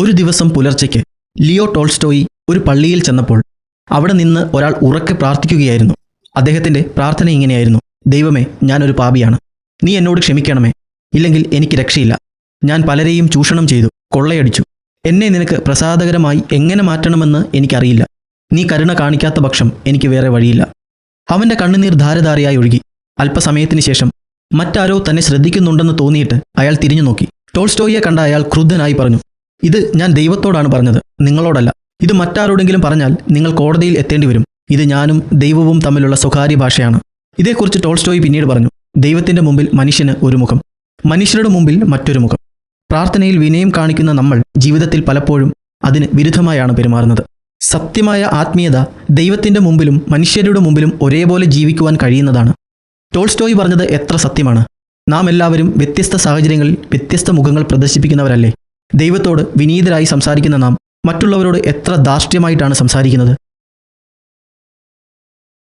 ഒരു ദിവസം പുലർച്ചയ്ക്ക് Leo Tolstoy ഒരു പള്ളിയിൽ ചെന്നപ്പോൾ അവിടെ നിന്ന് ഒരാൾ ഉറക്കെ പ്രാർത്ഥിക്കുകയായിരുന്നു. അദ്ദേഹത്തിൻ്റെ പ്രാർത്ഥന ഇങ്ങനെയായിരുന്നു: ദൈവമേ, ഞാനൊരു പാപിയാണ്, നീ എന്നോട് ക്ഷമിക്കണമേ, ഇല്ലെങ്കിൽ എനിക്ക് രക്ഷയില്ല. ഞാൻ പലരെയും ചൂഷണം ചെയ്തു, കൊള്ളയടിച്ചു. എന്നെ നിനക്ക് പ്രസാദകരമായി എങ്ങനെ മാറ്റണമെന്ന് എനിക്കറിയില്ല. നീ കരുണ കാണിക്കാത്ത പക്ഷം എനിക്ക് വേറെ വഴിയില്ല. അവൻ്റെ കണ്ണുനീർ ധാരധാരയായി ഒഴുകി. അല്പസമയത്തിന് ശേഷം മറ്റാരോ തന്നെ ശ്രദ്ധിക്കുന്നുണ്ടെന്ന് തോന്നിയിട്ട് അയാൾ തിരിഞ്ഞു നോക്കി. ടോൾസ്റ്റോയിയെ കണ്ട അയാൾ ക്രുദ്ധനായി പറഞ്ഞു: ഇത് ഞാൻ ദൈവത്തോടാണ് പറഞ്ഞത്, നിങ്ങളോടല്ല. ഇത് മറ്റാരോടെങ്കിലും പറഞ്ഞാൽ നിങ്ങൾ കോടതിയിൽ എത്തേണ്ടി വരും. ഇത് ഞാനും ദൈവവും തമ്മിലുള്ള സ്വകാര്യ ഭാഷയാണ്. ഇതേക്കുറിച്ച് ടോൾസ്റ്റോയി പിന്നീട് പറഞ്ഞു: ദൈവത്തിൻ്റെ മുമ്പിൽ മനുഷ്യന് ഒരു മുഖം, മനുഷ്യരുടെ മുമ്പിൽ മറ്റൊരു മുഖം. പ്രാർത്ഥനയിൽ വിനയം കാണിക്കുന്ന നമ്മൾ ജീവിതത്തിൽ പലപ്പോഴും അതിന് വിരുദ്ധമായാണ് പെരുമാറുന്നത്. സത്യമായ ആത്മീയത ദൈവത്തിൻ്റെ മുമ്പിലും മനുഷ്യരുടെ മുമ്പിലും ഒരേപോലെ ജീവിക്കുവാൻ കഴിയുന്നതാണ്. ടോൾസ്റ്റോയി പറഞ്ഞത് എത്ര സത്യമാണ്. നാം എല്ലാവരും വ്യത്യസ്ത സാഹചര്യങ്ങളിൽ വ്യത്യസ്ത മുഖങ്ങൾ പ്രദർശിപ്പിക്കുന്നവരല്ലേ? ദൈവത്തോട് വിനീതരായി സംസാരിക്കുന്ന നാം മറ്റുള്ളവരോട് എത്ര ധാർഷ്ട്യമായിട്ടാണ് സംസാരിക്കുന്നത്.